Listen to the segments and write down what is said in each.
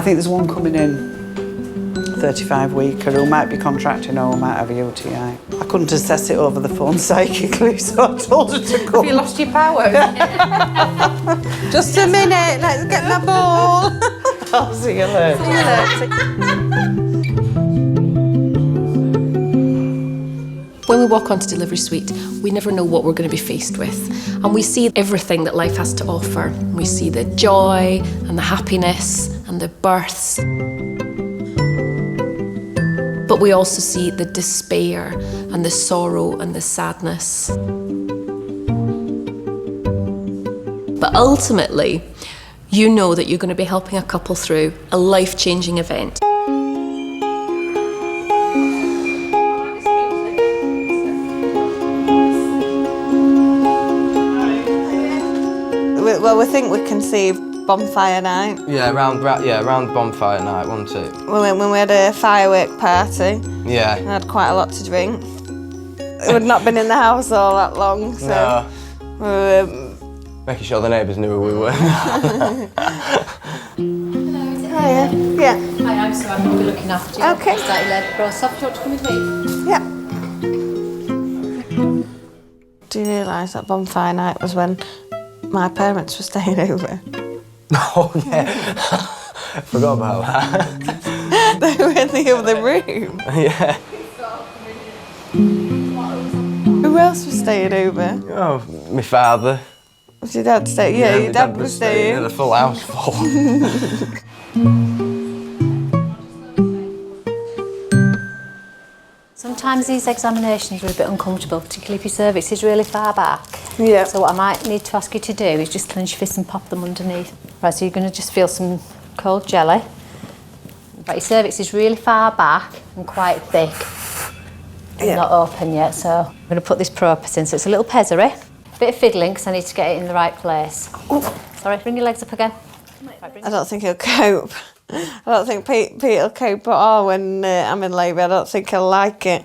think there's one coming in, 35-weeker, who might be contracting or might have a UTI. I couldn't assess it over the phone psychically, so I told her to come. Have you lost your power? Just a minute, let's get my ball. I'll see you later. See you later. When we walk onto delivery suite, we never know what we're going to be faced with. And we see everything that life has to offer. We see the joy and the happiness and the births. But we also see the despair and the sorrow and the sadness. But ultimately, you know that you're going to be helping a couple through a life-changing event. Well, we think we conceived bonfire night. Yeah, around bonfire night, wasn't it? When we had a firework party. Yeah. I had quite a lot to drink. We'd not been in the house all that long, so... No. We were... Making sure the neighbours knew who we were. Hiya. Yeah. Hi, I'm Sue. I'm going to be looking after you. Okay. Slightly labour process. Do you want to come with me? Yeah. Do you realise that bonfire night was when my parents were staying over? Oh, yeah. I forgot about that. They were in the other room. Yeah. Who else was staying over? Oh, my father. Was your dad staying? Yeah, your dad was staying. Yeah, the full house full. Sometimes these examinations are a bit uncomfortable, particularly if your cervix is really far back. Yeah. So what I might need to ask you to do is just clench your fists and pop them underneath. Right, so you're going to just feel some cold jelly. But your cervix is really far back and quite thick. Yeah. Not open yet, so I'm going to put this propus in. So it's a little pessary. A bit of fiddling because I need to get it in the right place. Ooh. Sorry, bring your legs up again. I don't think he'll cope. I don't think Pete will cope at all when I'm in labour. I don't think he'll like it.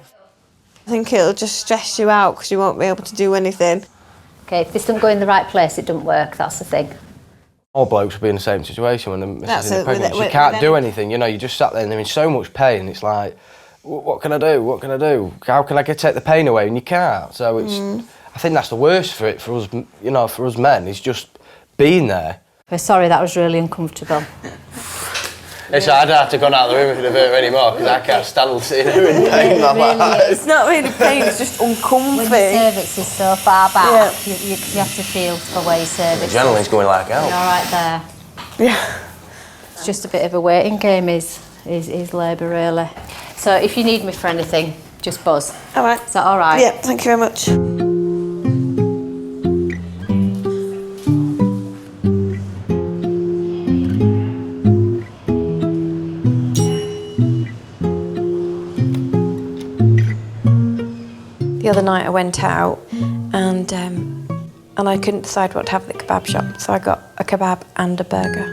I think it'll just stress you out because you won't be able to do anything. OK, if this doesn't go in the right place, it doesn't work, that's the thing. All blokes will be in the same situation when the missus in the pregnancy. with You can't do anything, you know, you just sat there and they're in so much pain, it's like, what can I do, what can I do? How can I take the pain away? And you can't, so it's... I think that's the worst for us, you know, for us men, is just being there. We're sorry, that was really uncomfortable. It's I don't have to go out of the room if it hurt anymore because I can't stand seeing her in pain like that. It's not really pain, it's just uncomfy. When your cervix is so far back, you have to feel for where your cervix is. The adrenaline's going like hell. You're all right there. Yeah. It's just a bit of a waiting game, is labour, really. So if you need me for anything, just buzz. All right. Is that all right? Yeah, thank you very much. The other night I went out and I couldn't decide what to have at the kebab shop, so I got a kebab and a burger.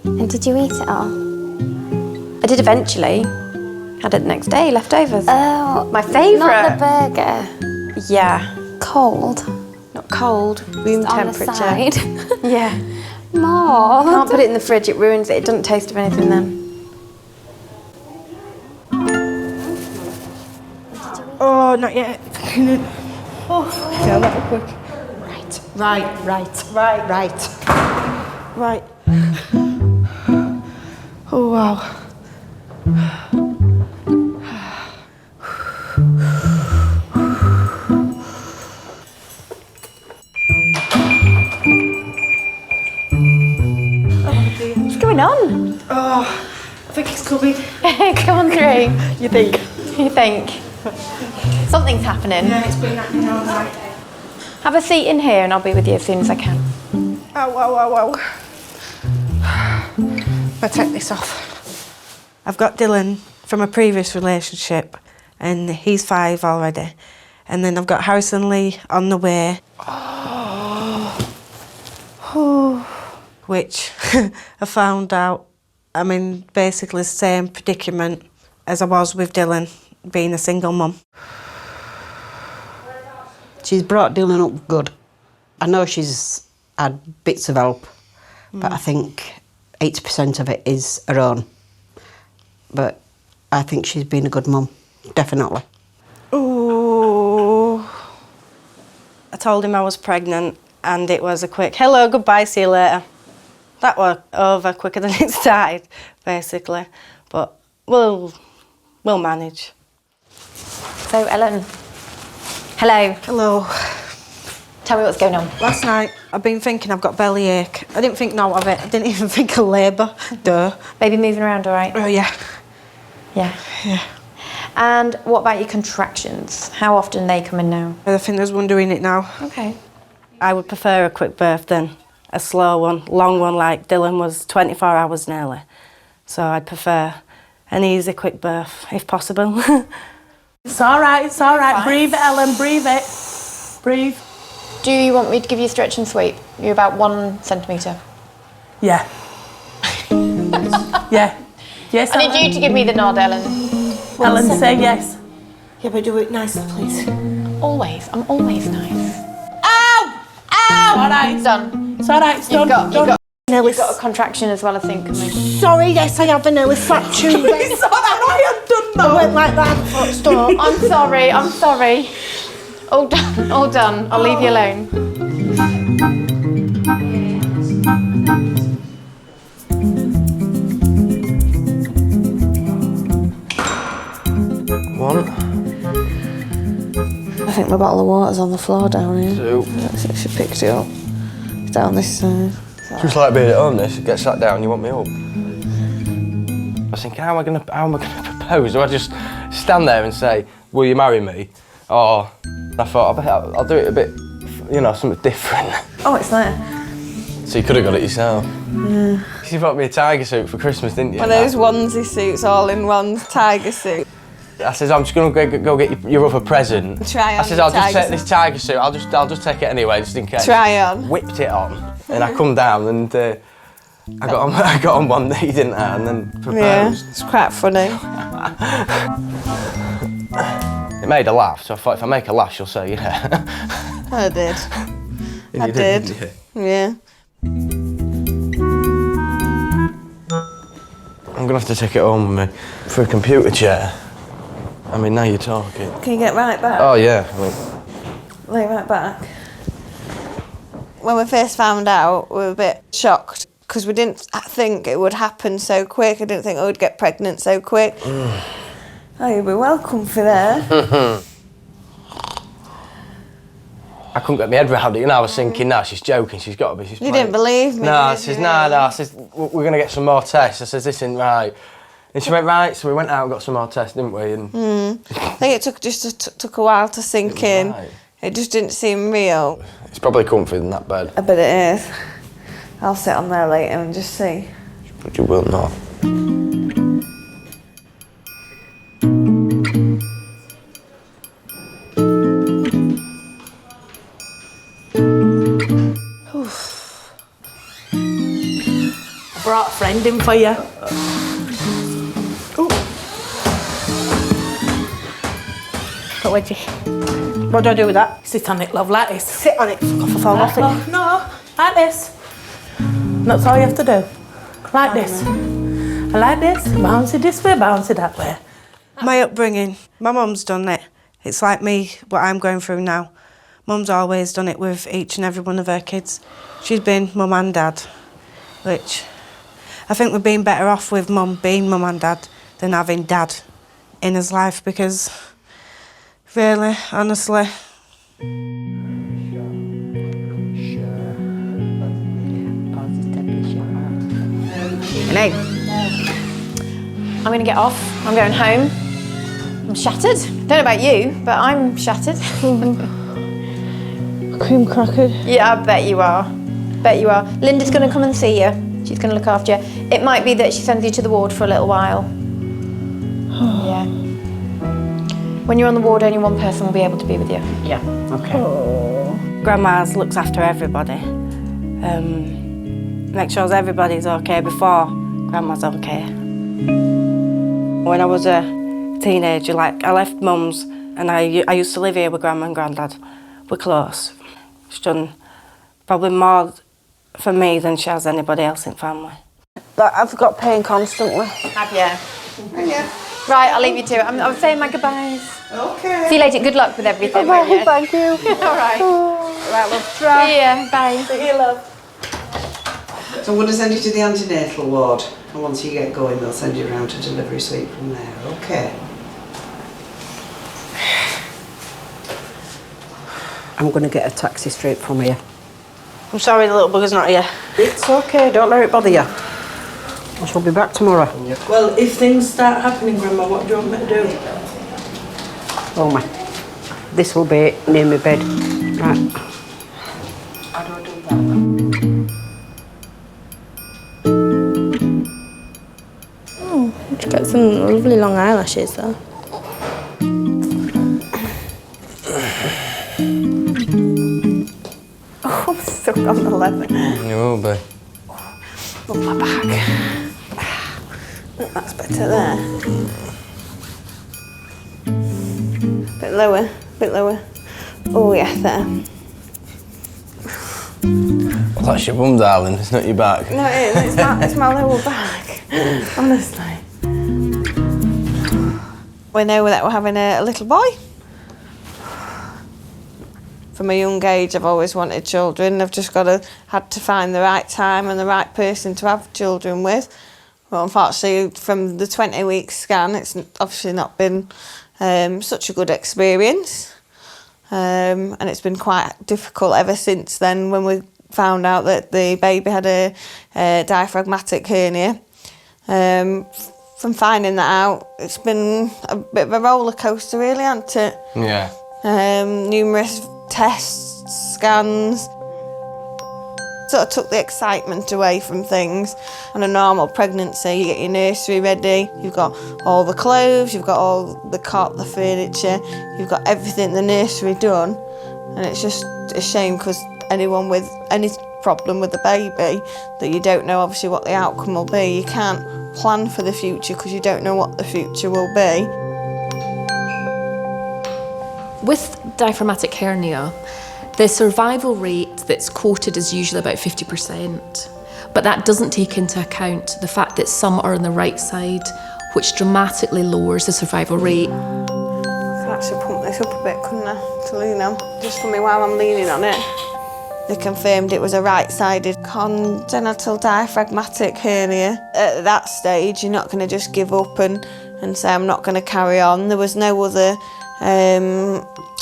And did you eat it all? I did eventually. Had it the next day, leftovers. Oh, my favourite. Not the burger. Yeah. Cold. Not cold, room On temperature. the side. Yeah. More. Can't put it in the fridge, it ruins it. It doesn't taste of anything then. Oh, not yet. Oh, yeah, that was quick. Right. Oh, wow. What's going on? Oh, I think it's coming. Come on through. You think? You think? Something's happening. Yeah, it's been happening all night. Have a seat in here and I'll be with you as soon as I can. Ow. I'll take this off. I've got Dylan from a previous relationship and he's 5 already. And then I've got Harrison Lee on the way. Which I found out I'm in basically the same predicament as I was with Dylan, being a single mum. She's brought Dylan up good. I know she's had bits of help, but I think 80% of it is her own. But I think she's been a good mum, definitely. Ooh. I told him I was pregnant and it was a quick, hello, goodbye, see you later. That was over quicker than it started, basically. But we'll manage. So, Ellen, hello. Hello. Tell me what's going on. Last night, I've been thinking I've got bellyache. I didn't think no of it. I didn't even think of labour. Duh. Baby moving around all right? Oh, yeah. Yeah. Yeah. And what about your contractions? How often are they coming now? I think there's one doing it now. Okay. I would prefer a quick birth than a slow one, long one like Dylan was 24 hours nearly. So I'd prefer an easy quick birth, if possible. It's all right, it's all right. Breathe it, Ellen, breathe it. Breathe. Do you want me to give you a stretch and sweep? You're about 1 centimetre. Yeah. Yeah. Yes, I need you to give me the nod, Ellen. Ellen, say yes. Yeah, but do it nicely, please. Always. I'm always nice. Ow! Ow! All right. It's done. It's all right, it's done. You've got a contraction as well, I think. Sorry, yes, I have an early fracture. It's all right, I have done that. I went like that. Stop. I'm sorry, I'm sorry. All done, all done. I'll leave you alone. One, I think my bottle of water's on the floor down here. two. She picked it up. It's down this side. Just like being at home, this. Get sat down, you want me up. I was thinking, how am I gonna propose? Do I just stand there and say, will you marry me? Or I thought, I'll do it a bit, you know, something different. Oh, it's there. So you could have got it yourself. Yeah. You bought me a tiger suit for Christmas, didn't you? One of those onesie suits, all in one tiger suit. I says, I'm just gonna go get your other present. Try on. I says, I'll just take this tiger suit. I'll just take it anyway, just in case. Try on. Whipped it on, and I come down and I got on one knee, didn't I? And then proposed. Yeah, it's quite funny. It made her laugh, so I thought if I make her laugh, she'll say yeah. I did. And I you did. didn't you? Yeah. I'm gonna have to take it home with me for a computer chair. I mean, now you're talking. Can you get right back? Oh yeah. Lay right back. When we first found out, we were a bit shocked because we didn't think it would happen so quick. I didn't think I would get pregnant so quick. Oh, you'll be welcome for there. I couldn't get my head around it, you know. I was thinking, no, she's joking. She's got to be. She's You didn't believe me. No, I did says, you? no. I says, we're gonna get some more tests. I says, this isn't right. And she went, right. So we went out and got some more tests, didn't we? And I think it took a while to sink in. right. It just didn't seem real. It's probably comfier than that bed. I bet it is. I'll sit on there later and just see. But you will not. Brought a friend in for you. What do I do with that? Sit on it, love, like this. Sit on it, fuck off, fall off it. Love, no, like this. That's all you have to do. Like this. And like this, bounce it this way, bounce it that way. My upbringing, my mum's done it. It's like me, what I'm going through now. Mum's always done it with each and every one of her kids. She's been mum and dad, which I think we've been better off with mum being mum and dad than having dad in his life because, really, honestly. Hello. I'm going to get off. I'm going home. I'm shattered. Don't know about you, but I'm shattered. Cream cracker. Yeah, I bet you are. Bet you are. Linda's going to come and see you. She's going to look after you. It might be that she sends you to the ward for a little while. Yeah. When you're on the ward, only one person will be able to be with you. Yeah, okay. Grandma's looks after everybody. Make sure everybody's okay before Grandma's okay. When I was a teenager, like, I left mum's and I used to live here with Grandma and Granddad. We're close. She's done probably more for me than she has anybody else in family. Like, I've got pain constantly. Have you? Right, I'll leave you to it. I'm saying my goodbyes. Okay. See you later. Good luck with everything. won't you? Thank you. All right. Right, love. Try. See ya. Bye. See you, love. So I'm going to send you to the antenatal ward, and once you get going, they'll send you around to delivery suite from there. Okay. I'm going to get a taxi straight from here. I'm sorry the little bugger's not here. It's okay, don't let it bother you. I shall be back tomorrow. Well, if things start happening, Grandma, what do you want me to do? Oh my, this will be near my bed. Right. How do I do that? Oh, she's got some lovely long eyelashes though. Oh, I'm stuck on the leather. You will be. Up my back. That's better there. Bit lower, bit lower. Oh yeah, there. Well, that's your bum, darling. It's not your back. No, it is. It's my lower back. Honestly. We know that we're having a little boy. From a young age, I've always wanted children. I've just had to find the right time and the right person to have children with. Well, unfortunately, from the 20-week scan, it's obviously not been such a good experience. And it's been quite difficult ever since then when we found out that the baby had a diaphragmatic hernia. From finding that out, it's been a bit of a roller coaster, really, hasn't it? Yeah. Numerous tests, scans. Sort of took the excitement away from things. On a normal pregnancy, you get your nursery ready, you've got all the clothes, you've got all the cot, the furniture, you've got everything in the nursery done, and it's just a shame because anyone with any problem with the baby that you don't know obviously what the outcome will be, you can't plan for the future because you don't know what the future will be. With diaphragmatic hernia, the survival rate that's quoted is usually about 50%, but that doesn't take into account the fact that some are on the right side, which dramatically lowers the survival rate. I could actually pump this up a bit, couldn't I, to lean on, just for me while I'm leaning on it. They confirmed it was a right-sided congenital diaphragmatic hernia. At that stage, you're not going to just give up and say, I'm not going to carry on. There was no other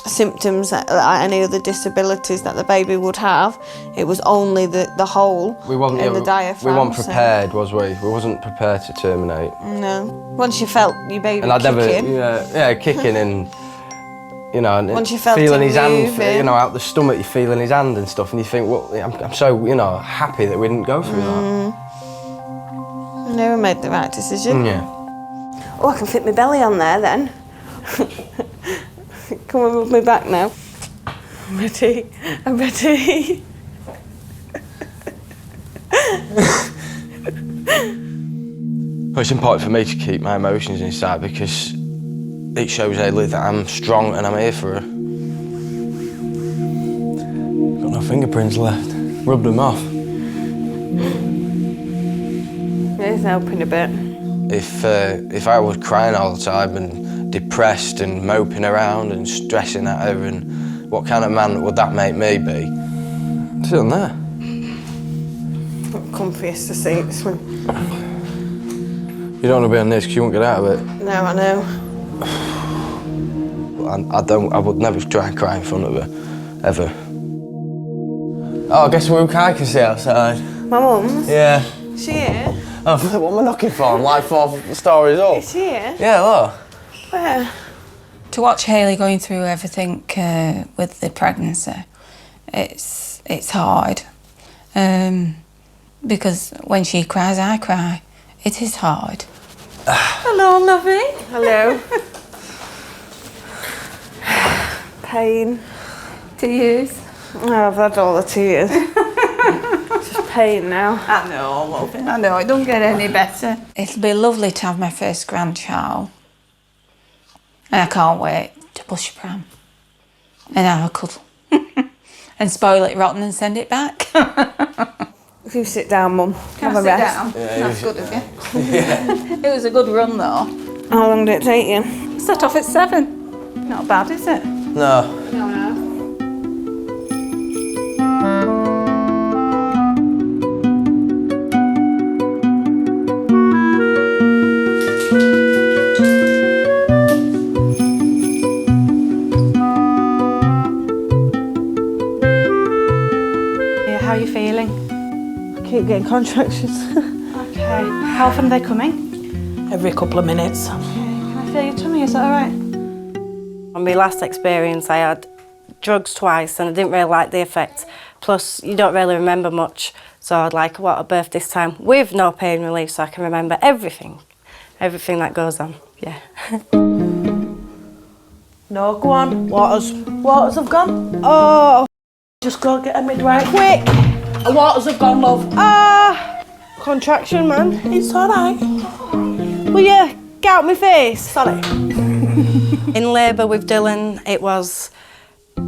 symptoms like any other disabilities that the baby would have. It was only the hole in the diaphragm. We weren't prepared, was we? We wasn't prepared to terminate. No. Once you felt your baby and I'd kicking. Kicking and, you know, and once you felt feeling him his hand, moving. you know, out the stomach, you're feeling his hand and stuff, and you think, well, I'm so, you know, happy that we didn't go through that. I know we made the right decision. Yeah. Oh, I can fit my belly on there then. Come on, move me back now. I'm ready. I'm ready. Well, it's important for me to keep my emotions inside because it shows Hayley that I'm strong and I'm here for her. Got no fingerprints left. Rubbed them off. It's helping a bit. If I was crying all the time and depressed and moping around and stressing at her, and what kind of man would that make me be? Sit on there. Comfiest to seats. You don't want to be on this because you won't get out of it. No, I know. I would never try and cry in front of her, ever. Oh, I guess I can see outside. My mum's? Yeah. Is she here? Oh, what am I knocking for? I'm like 4 stories up. Is she here? Yeah, look. Where? To watch Hayley going through everything with the pregnancy, it's hard. Because when she cries, I cry. It is hard. Hello, lovey. Hello. Pain. Tears. Oh, I've had all the tears. It's just pain now. I know, loving. I know, it don't get any better. It'll be lovely to have my first grandchild. And I can't wait to push a pram and have a cuddle and spoil it rotten and send it back. If you sit down, Mum, Can have I a sit rest. down? That's good of you. It was a good run though. How long did it take you? Set off at 7. Not bad, is it? No. How are you feeling? I keep getting contractions. Okay. How often are they coming? Every couple of minutes. Can I feel your tummy? Is that all right? On my last experience, I had drugs twice and I didn't really like the effect. Plus, you don't really remember much. So I'd like, what, a birth this time with no pain relief so I can remember everything that goes on, yeah. No, go on. Waters have gone. Oh, Just go get a midwife. Quick! The waters have gone, love. contraction, man. It's all right. Will you get out my face? Sorry. In labour with Dylan, it was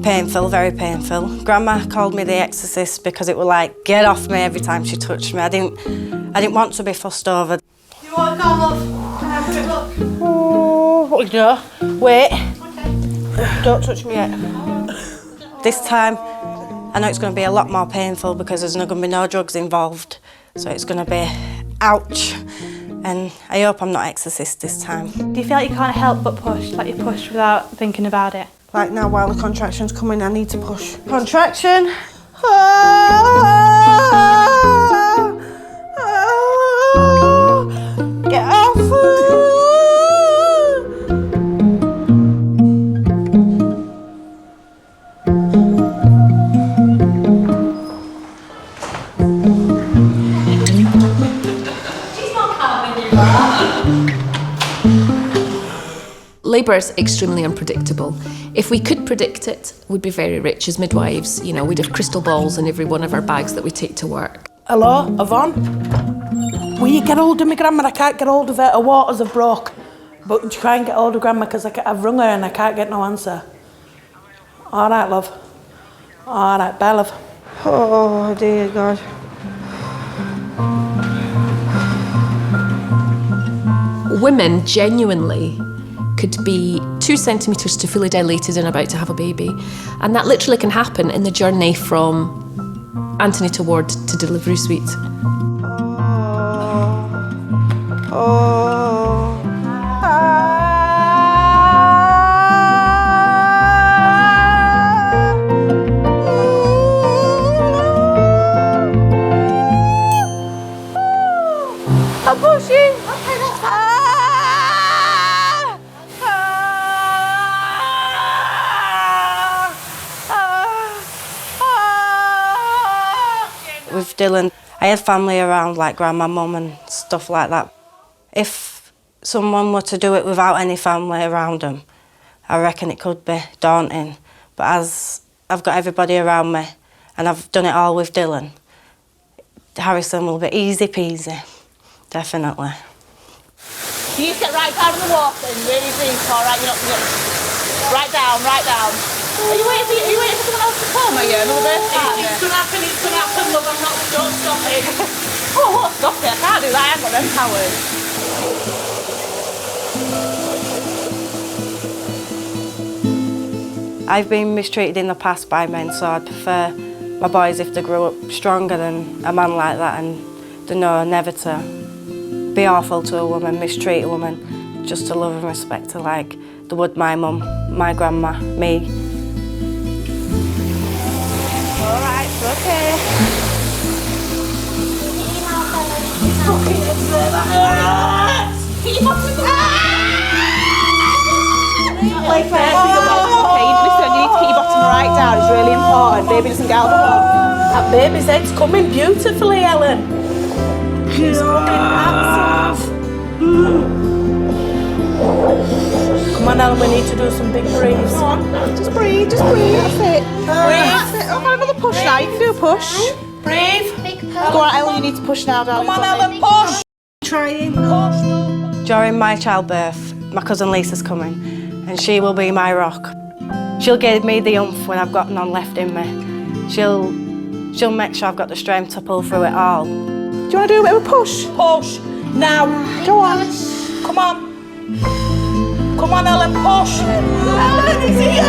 painful, very painful. Grandma called me the exorcist because it was like, get off me every time she touched me. I didn't want to be fussed over. You want to go, love? Can I have a quick look? Oh, what you do? Wait. Okay. Don't touch me yet. This time, I know it's going to be a lot more painful because there's not going to be no drugs involved. So it's going to be, ouch. And I hope I'm not exorcist this time. Do you feel like you can't help but push? Like you push without thinking about it? Like now, while the contraction's coming, I need to push. Contraction. Get off. Labour is extremely unpredictable. If we could predict it, we'd be very rich as midwives. You know, we'd have crystal balls in every one of our bags that we take to work. Hello, Yvonne? Will you get hold of me, Grandma? I can't get hold of her. Her waters have broke. But try and get hold of Grandma because I've rung her and I can't get no answer. All right, love. All right, bye, love. Oh, dear God. Women genuinely could be 2 centimetres to fully dilated and about to have a baby. And that literally can happen in the journey from antenatal ward to delivery suite. I'm pushing. With Dylan, I had family around like grandma, mum and stuff like that. If someone were to do it without any family around them, I reckon it could be daunting. But as I've got everybody around me and I've done it all with Dylan, Harrison will be easy peasy, definitely. You get right down in the water and really deep, all right? You're not right down, right down. Are you waiting for someone else to come, are you? Another birth partner? It's going to happen, love. I'm not, don't stop it. Oh, I won't stop it. I can't do that. I haven't got them powers. I've been mistreated in the past by men, so I'd prefer my boys if they grew up stronger than a man like that and they know never to be awful to a woman, mistreat a woman, just to love and respect her like they would my mum, my grandma, me. All right, okay. Listen, you need to keep your bottom right down. It's really important. Baby doesn't get out of the pot. That baby's head's coming beautifully, Ellen. She's coming Come on, Ellen, we need to do some big breathes. Come on, just breathe, that's it. That's it. Oh, another push now, you can do a push. Breathe. Go on, Ellen, you need to push now, darling. Come on, Ellen, push. Trying. Push. During my childbirth, my cousin Lisa's coming and she will be my rock. She'll give me the oomph when I've got none left in me. She'll she'll make sure I've got the strength to pull through it all. Do you want to do a bit of a push? Push. Now. Go on. Come on. Come on, Ellen, push. Ellen, it's here.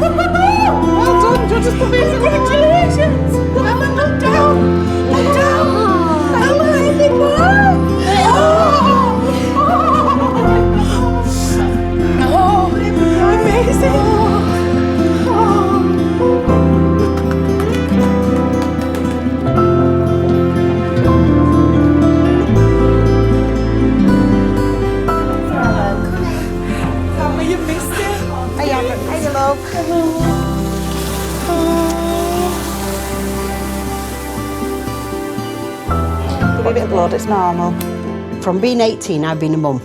Well done, judges, congratulations. Ellen, look down. Look down. Ellen, it worked. Oh, amazing. Give me a bit of blood, it's normal. From being 18, I've been a mum.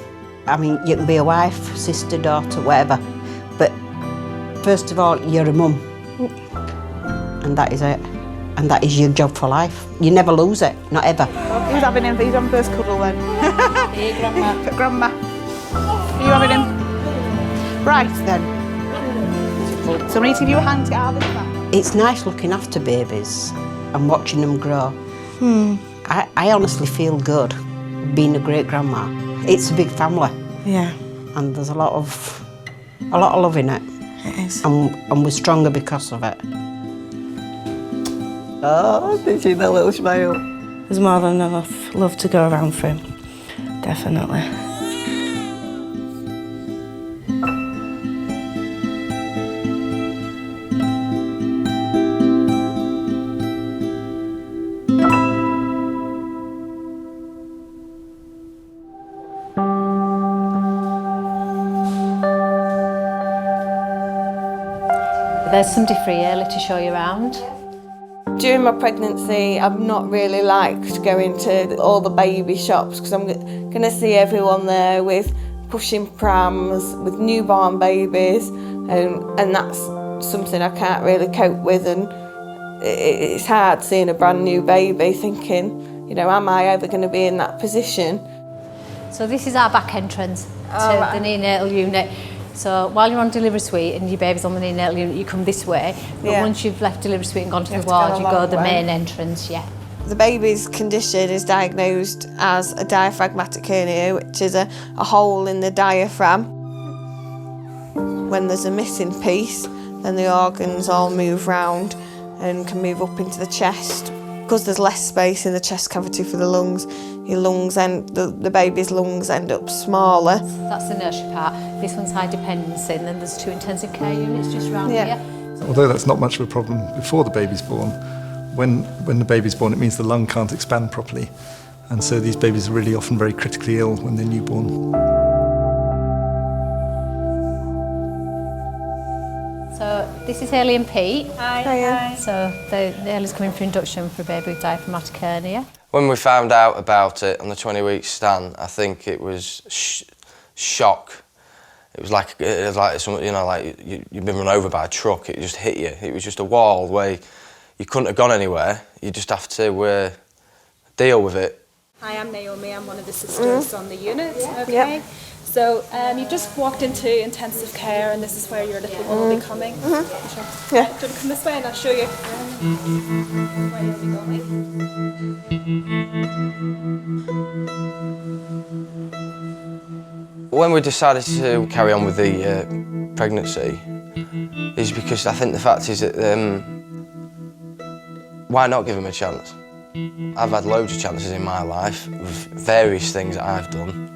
I mean, you can be a wife, sister, daughter, whatever. But first of all, you're a mum. And that is it. And that is your job for life. You never lose it, not ever. Who's having him? Who's having first cuddle then? Hey, Grandma. Grandma. Are you having him? Right then. So we need to give you a hand to get out of this back. It's nice looking after babies and watching them grow. I honestly feel good being a great grandma. It's a big family. Yeah. And there's a lot of love in it. It is. And we're stronger because of it. Oh, did you the little smile? There's more than enough love to go around for him. Definitely. There's somebody for Hayley to show you around. During my pregnancy, I've not really liked going to all the baby shops because I'm going to see everyone there with pushing prams, with newborn babies, and that's something I can't really cope with, and it's hard seeing a brand new baby thinking, you know, am I ever going to be in that position? So this is our back entrance to the neonatal unit. So while you're on delivery suite and your baby's on the neonatal unit, you come this way. But once you've left delivery suite and gone to the ward, you go the main entrance, yeah. The baby's condition is diagnosed as a diaphragmatic hernia, which is a hole in the diaphragm. When there's a missing piece, then the organs all move round and can move up into the chest. Because there's less space in the chest cavity for the lungs, the baby's lungs end up smaller. That's the nursery part. This one's high dependency, and then there's 2 intensive care units just around here. Although that's not much of a problem before the baby's born, when the baby's born, it means the lung can't expand properly. And so these babies are really often very critically ill when they're newborn. So this is Hayley and Pete. Hi. Hiya. So Hayley's coming for induction for a baby with diaphragmatic hernia. When we found out about it on the 20-week scan, I think it was shock. It was like something, you know, like you've been run over by a truck. It just hit you. It was just a wall where you couldn't have gone anywhere. You just have to deal with it. Hi, I'm Naomi. I'm one of the sisters on the unit. Okay. Yep. So you've just walked into intensive care, and this is where your little one will be coming. Sure. Yeah. Do you want to come this way, and I'll show you where you'll be going. When we decided to carry on with the pregnancy, is because I think the fact is that why not give him a chance? I've had loads of chances in my life with various things that I've done.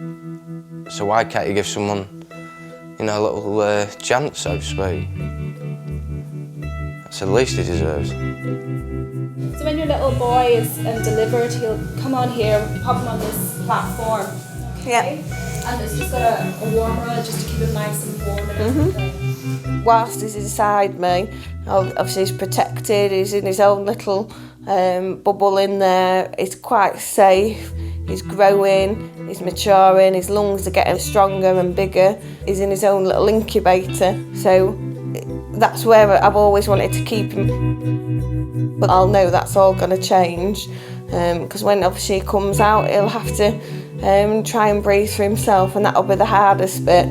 So why can't you give someone, you know, a little chance, so to speak? That's the least he deserves. So when your little boy is delivered, he'll come on here, pop him on this platform. Okay? And it's just got a warmer just to keep him nice and warm and everything. Whilst he's inside me, obviously he's protected, he's in his own little bubble in there, he's quite safe, he's growing, he's maturing, his lungs are getting stronger and bigger, he's in his own little incubator, so that's where I've always wanted to keep him. But I'll know that's all going to change, because when obviously he comes out, he'll have to try and breathe for himself, and that'll be the hardest bit.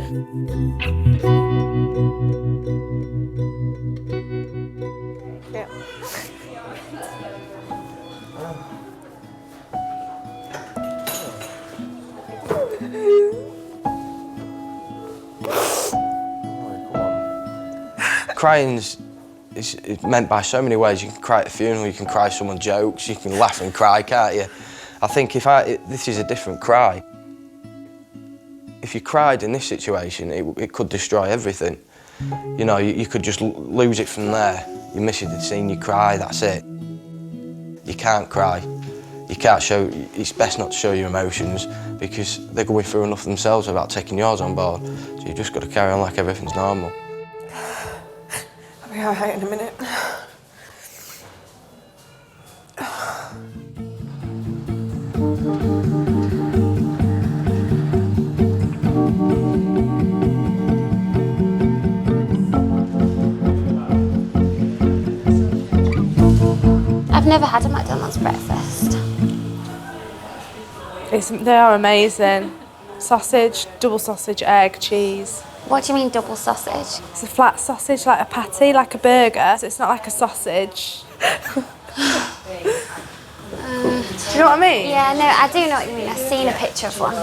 crying's it's meant by so many ways. You can cry at a funeral, you can cry someone's jokes, you can laugh and cry, can't you? I think this is a different cry. If you cried in this situation, it could destroy everything. You know, you could just lose it from there. Your missus had seen you cry, that's it. You can't cry. You can't show, it's best not to show your emotions because they're going through enough themselves without taking yours on board. So you've just got to carry on like everything's normal. I'll be all right in a minute. I've never had a McDonald's breakfast. They are amazing. Sausage, double sausage, egg, cheese. What do you mean double sausage? It's a flat sausage, like a patty, like a burger. So it's not like a sausage. Do you know what I mean? Yeah, no, I do know what you mean. I've seen a picture of one.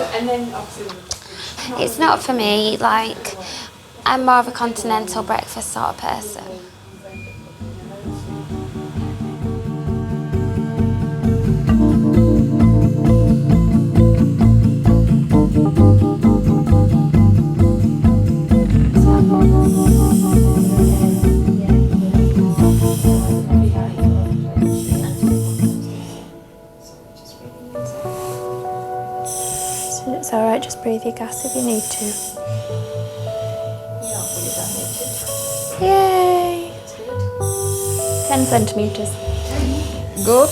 It's not for me, like, I'm more of a continental breakfast sort of person. It's alright, just breathe your gas if you need to. Yay! 10 centimetres. Good.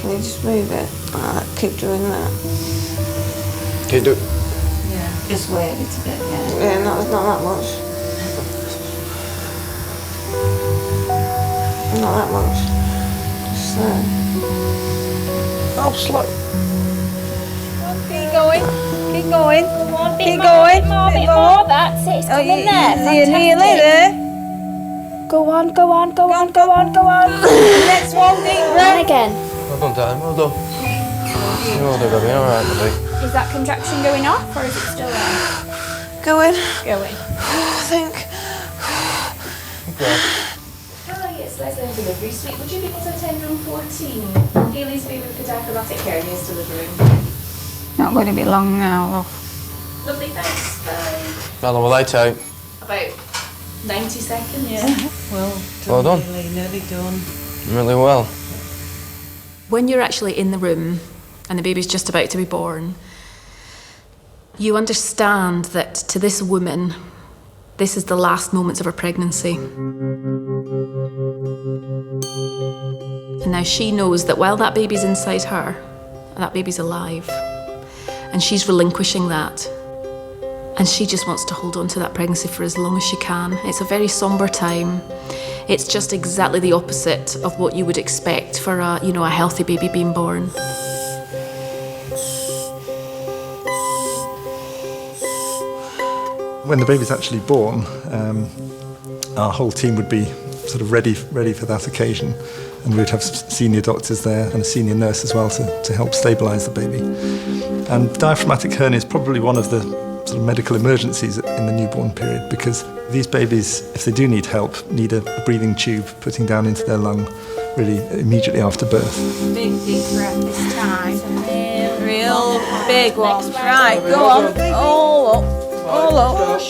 Can you just move it? Alright, keep doing that. Can you do it? Yeah, just wait a little bit, yeah. Yeah, not that much. Not that much. Just slow. Oh, slow. Keep going, keep going. Come on, Keep going. Bit more, that's it, it's coming there. You're nearly there. Go on, go on, go on, go on, go on. Next one, deep breath. And again. Well done, darling, well done. Well done, baby, all right, baby. Is that contraction going off or is it still there? Going. Going. I think. Hi, it's Leslie in delivery suite. Would you be able to attend room 14? Hayley's baby with the diaphragmatic hernia is delivering. Not going to be long now, love. Lovely, thanks. Bye. How long will they take? About 90 seconds. Yeah. Well done. Nearly done. Really well. When you're actually in the room and the baby's just about to be born, you understand that to this woman, this is the last moments of her pregnancy. And now she knows that while that baby's inside her, that baby's alive. And she's relinquishing that. And she just wants to hold on to that pregnancy for as long as she can. It's a very somber time. It's just exactly the opposite of what you would expect for a healthy baby being born. When the baby's actually born, our whole team would be sort of ready for that occasion, and we'd have senior doctors there and a senior nurse as well to help stabilise the baby. And diaphragmatic hernia is probably one of the sort of medical emergencies in the newborn period, because these babies, if they do need help, need a breathing tube putting down into their lung really immediately after birth. Big deep breath this time. Real big one. Right, go on. All up. All up.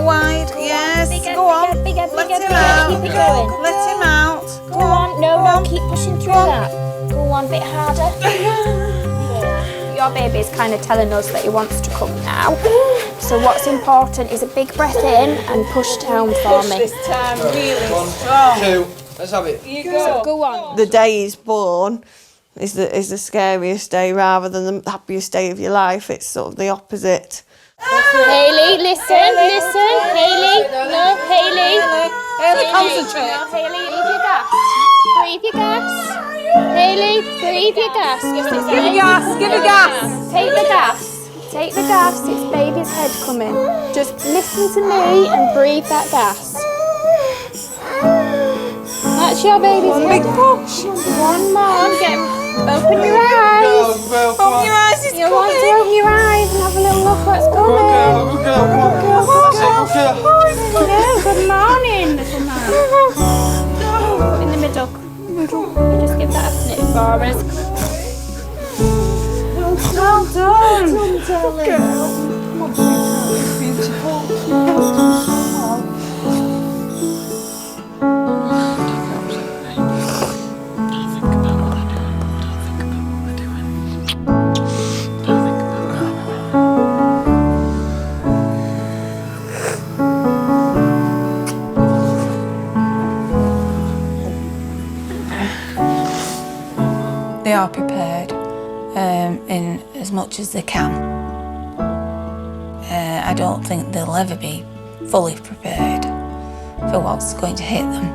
Wide, yes. Go on. Let him out. Keep it going. Let him out. Go on. No, keep pushing through that. Go on, a bit harder. Your baby is kind of telling us that he wants to come now. So what's important is a big breath in and push down for me. Push this time really strong. 2. Let's have it. You go. So go on. The day he's born is the scariest day rather than the happiest day of your life. It's sort of the opposite. Hayley, listen. Hayley, no, Hayley. Hayley, concentrate. Hayley, breathe your gas. Breathe your gas. Hayley, breathe your gas. Give it gas. Give it gas. Take the gas. Take the gas. It's baby's head coming. Just listen to me and breathe that gas. That's your baby's One big push. One more. Open your eyes. Open your eyes. You want to open your eyes and have a little look what's coming. Go. Yeah, good morning, little man. In the middle. Just give that a snip for us. Well done. Good girl. Beautiful. They are prepared in as much as they can. I don't think they'll ever be fully prepared for what's going to hit them.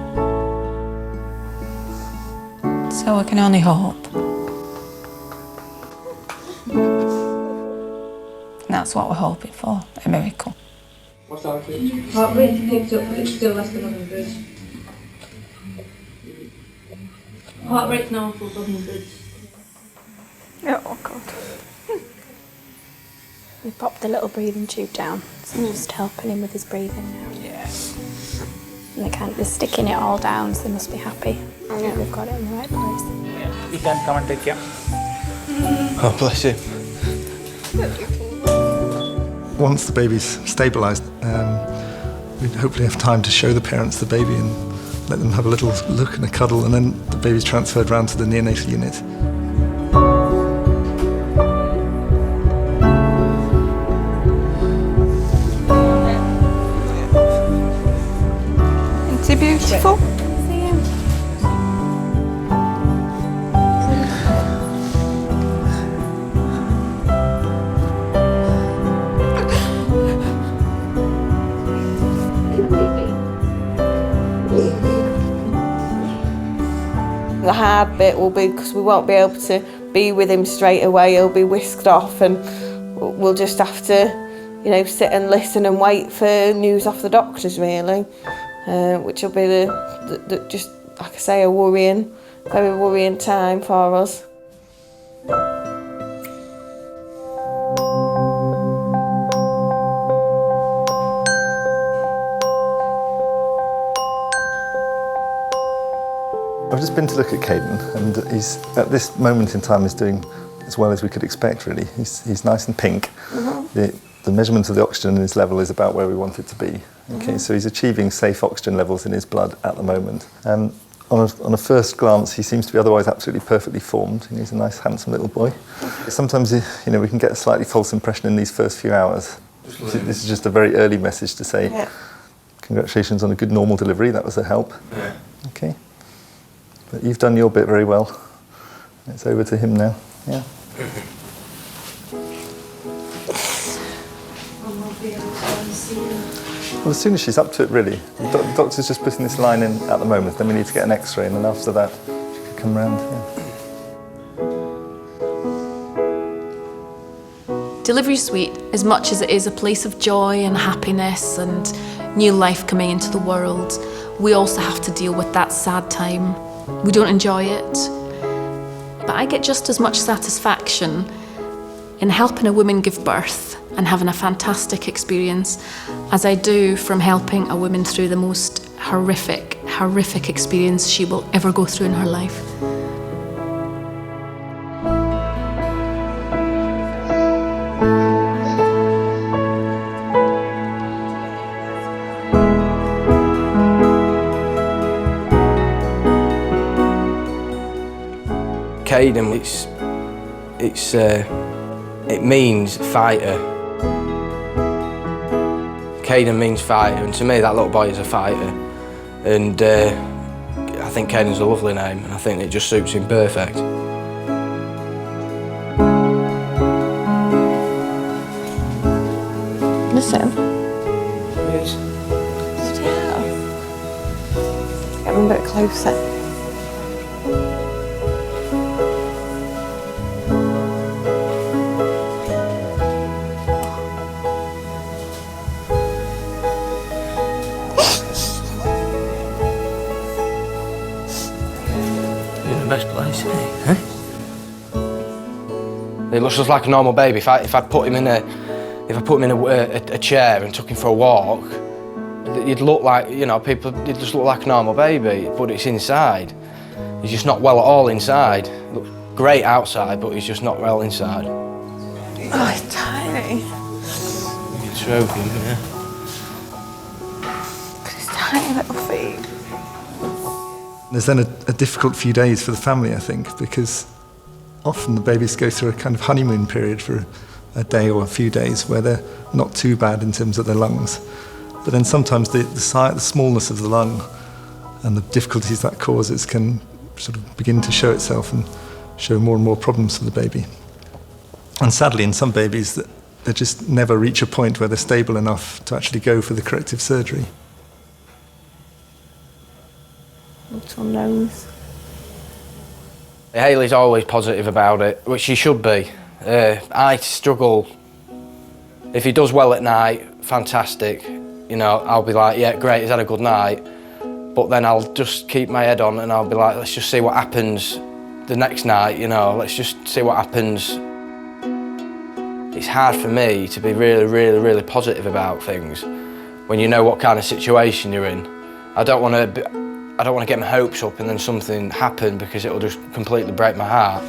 So we can only hope. And that's what we're hoping for, a miracle. What's our heart rate picked up, but it's still less than 100. Heart rate now for 100. Oh God. We popped the little breathing tube down, so I'm just helping him with his breathing now. Yeah. And they're sticking it all down, so they must be happy. Yeah, we've got it in the right place. You can come and take care. Oh, bless you. Once the baby's stabilised, we'd hopefully have time to show the parents the baby and let them have a little look and a cuddle, and then the baby's transferred round to the neonatal unit. Isn't he beautiful? The hard bit will be because we won't be able to be with him straight away. He'll be whisked off, and we'll just have to, sit and listen and wait for news off the doctors, really, which will be the just like I say, very worrying time for us. I've just been to look at Caden, and he's, at this moment in time, is doing as well as we could expect, really. He's nice and pink. Mm-hmm. The measurement of the oxygen in his level is about where we want it to be. Okay, so he's achieving safe oxygen levels in his blood at the moment. On a first glance, he seems to be otherwise absolutely perfectly formed. He's a nice, handsome little boy. Sometimes, we can get a slightly false impression in these first few hours. This is just a very early message to say, congratulations on a good normal delivery. That was a help. Yeah. Okay. But you've done your bit very well. It's over to him now. Yeah. Well, as soon as she's up to it, really. The doctor's just putting this line in at the moment. Then we need to get an X-ray, and then after that, she could come round. Yeah. Delivery suite, as much as it is a place of joy and happiness and new life coming into the world, we also have to deal with that sad time. We don't enjoy it, but I get just as much satisfaction in helping a woman give birth and having a fantastic experience as I do from helping a woman through the most horrific experience she will ever go through in her life. Caden, it means fighter. Caden means fighter, and to me that little boy is a fighter. And I think Caden's a lovely name, and I think it just suits him perfect. Listen. Yes. Get him a bit closer. Best place, eh? It looks just like a normal baby. If I put him in a chair and took him for a walk, you'd look like, you know, you'd just look like a normal baby, but it's inside. He's just not well at all inside. Looks great outside, but he's just not well inside. Oh, he's tiny. You can stroke him, yeah. His tiny little feet. There's then a difficult few days for the family, I think, because often the babies go through a kind of honeymoon period for a day or a few days where they're not too bad in terms of their lungs. But then sometimes the smallness of the lung and the difficulties that causes can sort of begin to show itself and show more and more problems for the baby. And sadly, in some babies, they just never reach a point where they're stable enough to actually go for the corrective surgery. Little nose. Hayley's always positive about it, which she should be. I struggle. If he does well at night, fantastic. You know, I'll be like, yeah, great, he's had a good night. But then I'll just keep my head on and I'll be like, let's just see what happens the next night, you know, let's just see what happens. It's hard for me to be really, really, really positive about things when you know what kind of situation you're in. I don't want to get my hopes up and then something happen because it'll just completely break my heart.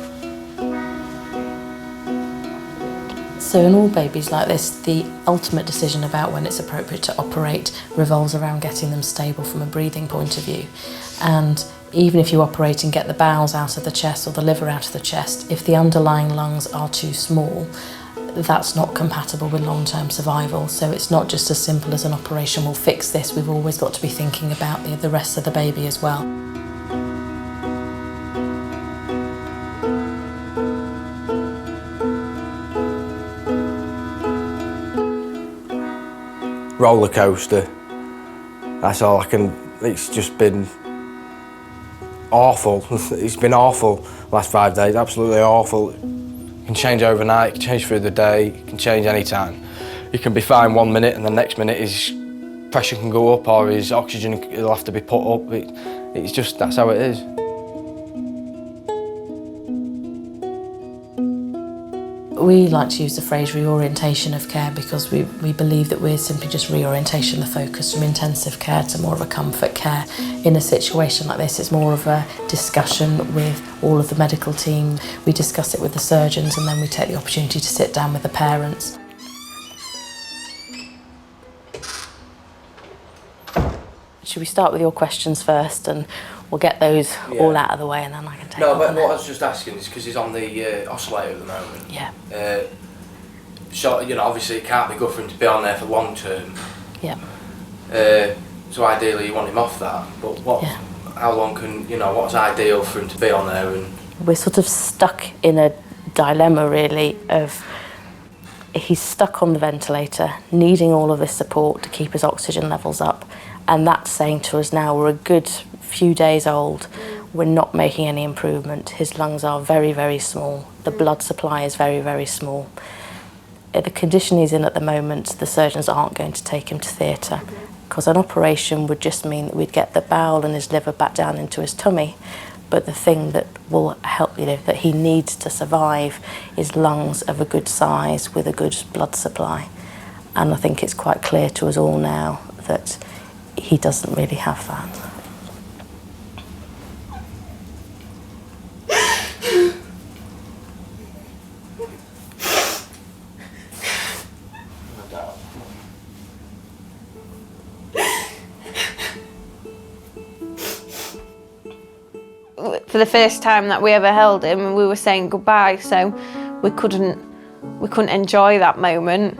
So in all babies like this, the ultimate decision about when it's appropriate to operate revolves around getting them stable from a breathing point of view. And even if you operate and get the bowels out of the chest or the liver out of the chest, if the underlying lungs are too small, that's not compatible with long-term survival. So it's not just as simple as an operation will fix this. We've always got to be thinking about the rest of the baby as well. Roller coaster. That's all I can. It's just been awful. It's been awful last 5 days. Absolutely awful. It can change overnight. It can change through the day. It can change any time. You can be fine 1 minute, and the next minute his pressure can go up, or his oxygen will have to be put up. It's just that's how it is. We like to use the phrase reorientation of care because we believe that we're simply just reorientation the focus from intensive care to more of a comfort care. In a situation like this, it's more of a discussion with all of the medical team. We discuss it with the surgeons and then we take the opportunity to sit down with the parents. Should we start with your questions first and we'll get those all out of the way and then I can take No, on but from what I there. was just asking is because he's on the oscillator at the moment. Yeah. So, you know, obviously it can't be good for him to be on there for long term. Yeah. So ideally you want him off that, but how long can, you know, what's ideal for him to be on there? And we're sort of stuck in a dilemma really of he's stuck on the ventilator, needing all of this support to keep his oxygen levels up, and that's saying to us now we're a good few days old, we're not making any improvement. His lungs are very, very small. The blood supply is very, very small. The condition he's in at the moment, the surgeons aren't going to take him to theatre because an operation would just mean that we'd get the bowel and his liver back down into his tummy. But the thing that will help, you know, that he needs to survive is lungs of a good size with a good blood supply. And I think it's quite clear to us all now that he doesn't really have that. For the first time that we ever held him, we were saying goodbye, so we couldn't enjoy that moment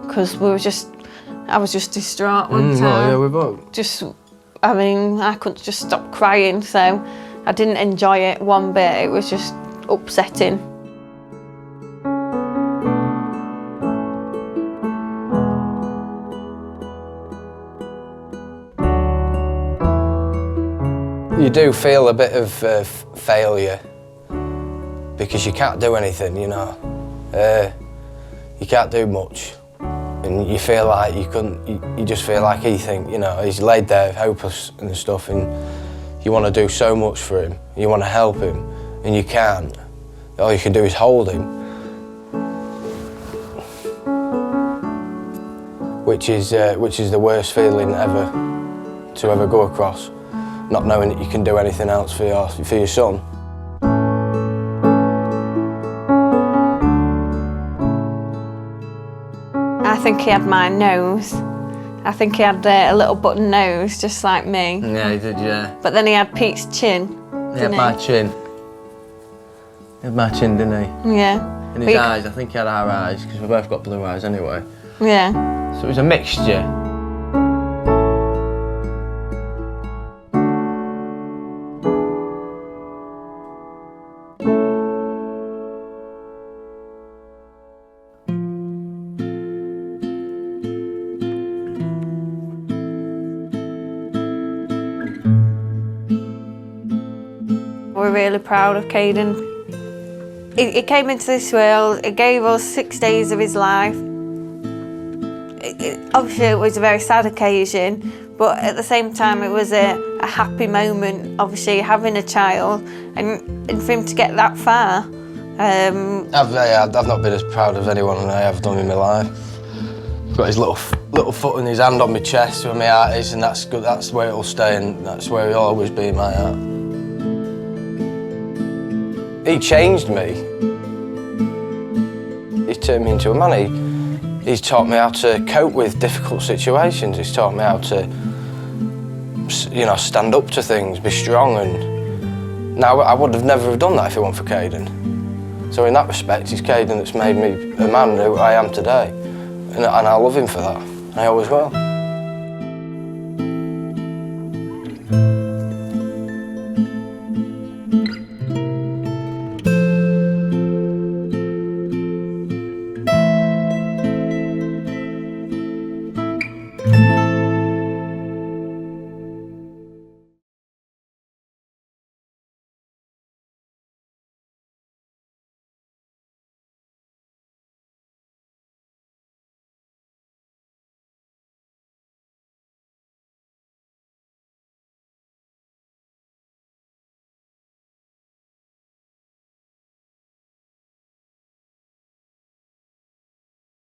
because I was just distraught one time. Yeah, we both. I mean, I couldn't just stop crying, so I didn't enjoy it one bit. It was just upsetting. You do feel a bit of failure because you can't do anything, you know. You can't do much, and you feel like you couldn't. You just feel like you know, he's laid there hopeless and stuff, and you want to do so much for him. You want to help him, and you can't. All you can do is hold him. which is the worst feeling ever to ever go across, not knowing that you can do anything else for your son. I think he had my nose. I think he had a little button nose, just like me. Yeah, he did, yeah. But then he had Pete's chin. He had my chin. He had my chin, didn't he? Yeah. And his eyes, I think he had our eyes, because we both got blue eyes anyway. Yeah. So it was a mixture. We're really proud of Caden. He came into this world, it gave us 6 days of his life. Obviously it was a very sad occasion, but at the same time it was a happy moment, obviously having a child, and for him to get that far. I've not been as proud of anyone as I have done in my life. I've got his little foot and his hand on my chest where my heart is, and that's good. That's where it'll stay, and that's where it'll always be in my heart. He changed me. He's turned me into a man. He's taught me how to cope with difficult situations. He's taught me how to, stand up to things, be strong, and now I would have never have done that if it weren't for Caden. So in that respect, it's Caden that's made me the man who I am today, and I love him for that. I always will.